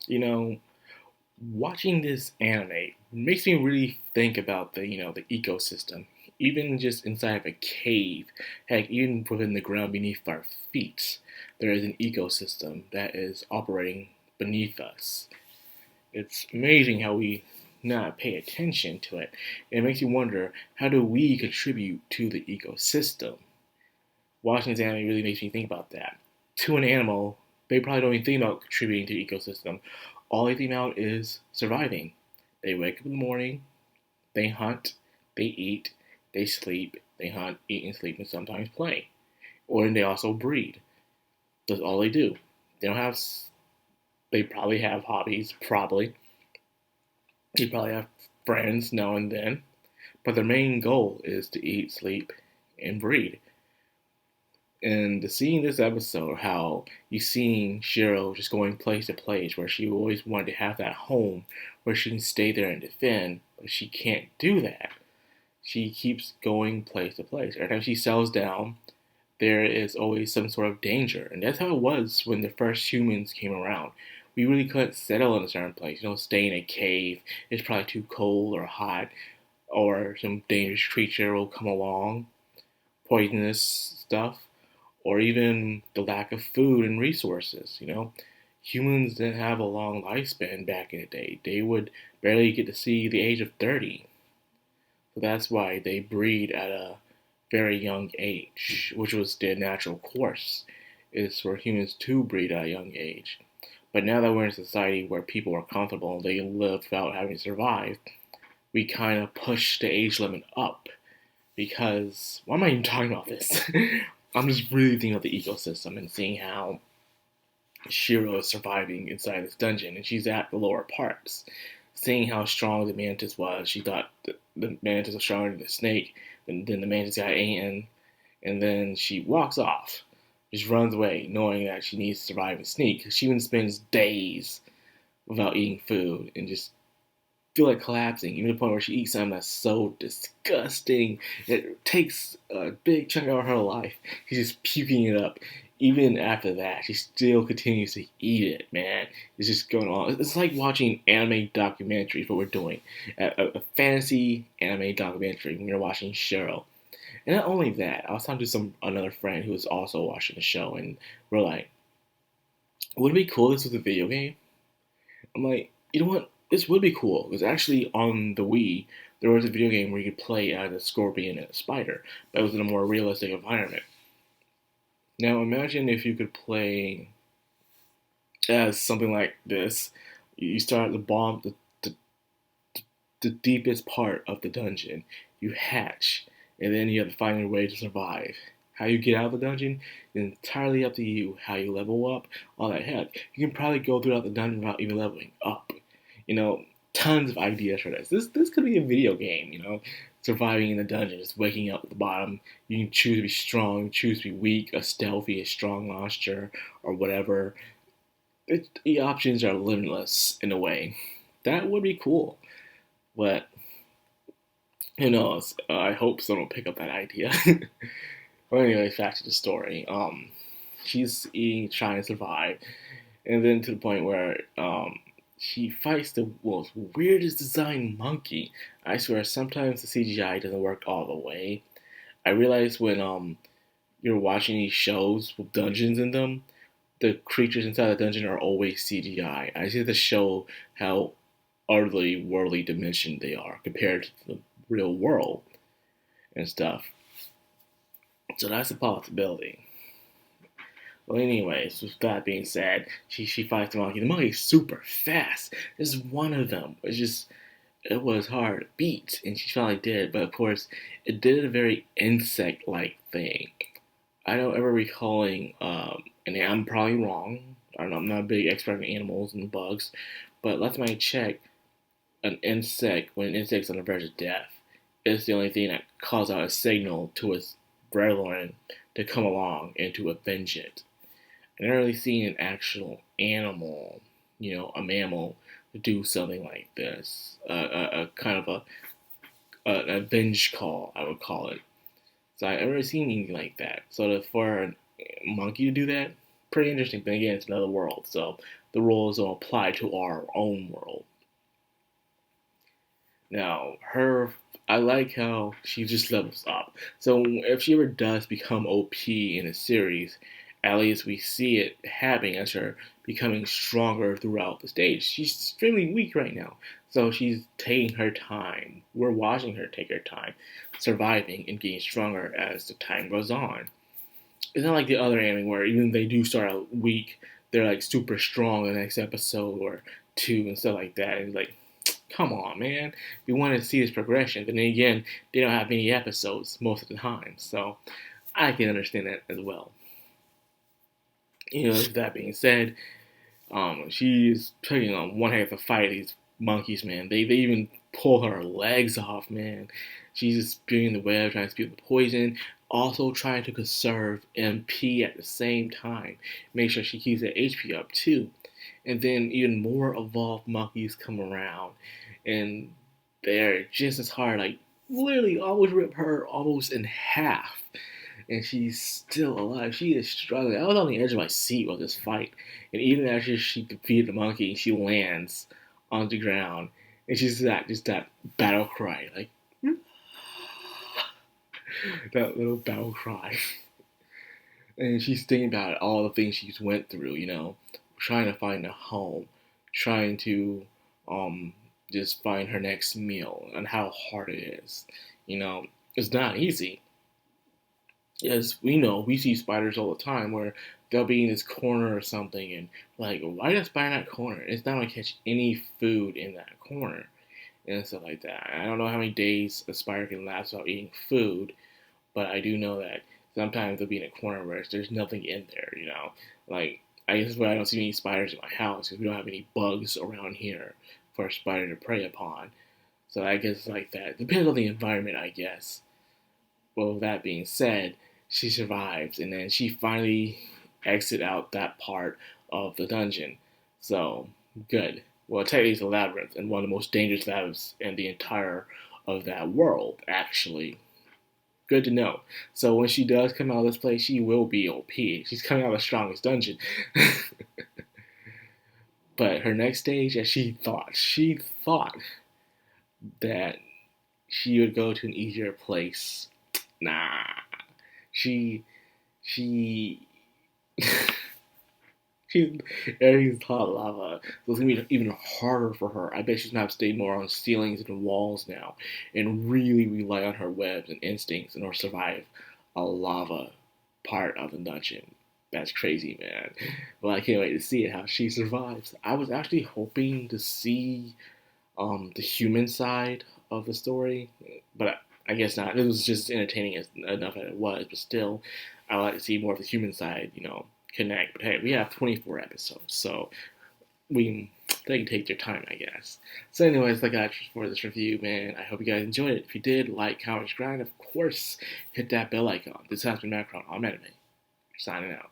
You know, watching this anime makes me really think about the ecosystem. Even just inside of a cave, heck, even within the ground beneath our feet, there is an ecosystem that is operating beneath us. It's amazing how we not pay attention to it. It makes you wonder, how do we contribute to the ecosystem? Watching this anime really makes me think about that. To an animal, they probably don't even think about contributing to the ecosystem. All they think about is surviving. They wake up in the morning, they hunt, they eat, they sleep, they hunt, eat, and sleep, and sometimes play. Or they also breed. That's all they do. They don't have. They probably have hobbies. Probably. They probably have friends now and then. But their main goal is to eat, sleep, and breed. And seeing this episode, how you seeing Shiro just going place to place where she always wanted to have that home where she can stay there and defend, but she can't do that. She keeps going place to place. Every time she settles down, there is always some sort of danger. And that's how it was when the first humans came around. We really couldn't settle in a certain place. Stay in a cave. It's probably too cold or hot, or some dangerous creature will come along, poisonous stuff, or even the lack of food and resources. Humans didn't have a long lifespan back in the day. They would barely get to see the age of 30. So that's why they breed at a very young age, which was their natural course, is for humans to breed at a young age. But now that we're in a society where people are comfortable and they live without having to survive, we kind of push the age limit up. Because, why am I even talking about this? I'm just really thinking about the ecosystem and seeing how Shiro is surviving inside this dungeon, and she's at the lower parts. Seeing how strong the mantis was, she thought the mantis was stronger than the snake, and then the mantis got eaten, and then she walks off, just runs away, knowing that she needs to survive and sneak. She even spends days without eating food and just feel like collapsing, even to the point where she eats something that's so disgusting. It takes a big chunk out of her life. She's just puking it up. Even after that, she still continues to eat it, man. It's just going on. It's like watching anime documentaries, what we're doing. A fantasy anime documentary when you're watching Shiro. And not only that, I was talking to another friend who was also watching the show, and we're like, would it be cool if this was a video game? I'm like, you know what? This would be cool because actually on the Wii there was a video game where you could play as a scorpion and a spider, but it was in a more realistic environment. Now imagine if you could play as something like this. You start at the deepest part of the dungeon. You hatch, and then you have to find your way to survive. How you get out of the dungeon is entirely up to you. How you level up, all that. Heck, you can probably go throughout the dungeon without even leveling up. Tons of ideas for this. This could be a video game. Surviving in the dungeon, just waking up at the bottom. You can choose to be strong, choose to be weak, a stealthy, a strong monster, or whatever. The options are limitless in a way. That would be cool, but who knows? I hope someone will pick up that idea. But anyways, back to the story. She's eating, trying to survive, and then to the point where she fights the most weirdest designed monkey. I swear, sometimes the CGI doesn't work all the way. I realize when you're watching these shows with dungeons in them, the creatures inside the dungeon are always CGI. I see to show how utterly worldly dimension they are compared to the real world and stuff. So that's a possibility. Well, anyways, with that being said, she fights the monkey. The monkey's super fast. There's one of them. It was hard to beat, and she finally did. But of course, it did a very insect-like thing. I don't ever recalling, and I'm probably wrong. I don't know, I'm not a big expert on animals and bugs, but last time I checked, an insect, when an insect's on the verge of death, it's the only thing that calls out a signal to its brethren to come along and to avenge it. I never really seen an actual animal, a mammal, do something like this. A kind of an avenge call, I would call it. So I've never seen anything like that. So for a monkey to do that, pretty interesting. But again, it's another world, so the rules don't apply to our own world. Now, I like how she just levels up. So if she ever does become OP in a series, at least we see it happening as her becoming stronger throughout the stage. She's extremely weak right now, so she's taking her time. We're watching her take her time, surviving and getting stronger as the time goes on. It's not like the other anime where even they do start out weak, they're like super strong in the next episode or two and stuff like that. And like, come on, man. We want to see this progression. But then again, they don't have many episodes most of the time. So I can understand that as well. That being said, she's taking on one heck of a fight these monkeys, man. They even pull her legs off, man. She's just spewing the web, trying to spew the poison, also trying to conserve MP at the same time. Make sure she keeps that HP up too. And then even more evolved monkeys come around, and they're just as hard, like literally almost rip her almost in half. And she's still alive. She is struggling. I was on the edge of my seat with this fight. And even after she defeated the monkey, she lands on the ground. And she's just that battle cry. Like, that little battle cry. And she's thinking about all the things she's went through, trying to find a home, trying to just find her next meal, and how hard it is. It's not easy. As we know, we see spiders all the time where they'll be in this corner or something, and like, why does spider in that corner? It's not going to catch any food in that corner and stuff like that. I don't know how many days a spider can last without eating food, but I do know that sometimes they'll be in a corner where there's nothing in there, Like, I guess why I don't see any spiders in my house because we don't have any bugs around here for a spider to prey upon. So I guess it's like that. Depends on the environment, I guess. Well, with that being said, she survives, and then she finally exits out that part of the dungeon. So, good. Well, technically it's a labyrinth, and one of the most dangerous labyrinths in the entire of that world, actually. Good to know. So when she does come out of this place, she will be OP. She's coming out of the strongest dungeon. But her next stage, as she thought that she would go to an easier place. Nah. She everything's hot lava. So it's gonna be even harder for her. I bet she's gonna have to stay more on ceilings and walls now and really rely on her webs and instincts in order to survive a lava part of the dungeon. That's crazy, man. Well, I can't wait to see it, how she survives. I was actually hoping to see the human side of the story, but I guess not. It was just entertaining enough as it was, but still, I would like to see more of the human side, connect. But hey, we have 24 episodes, so they can take their time, I guess. So anyways, like I got for this review, man. I hope you guys enjoyed it. If you did, like, comment, subscribe, and of course, hit that bell icon. This has been Madcrownxox. I'm Anime. Signing out.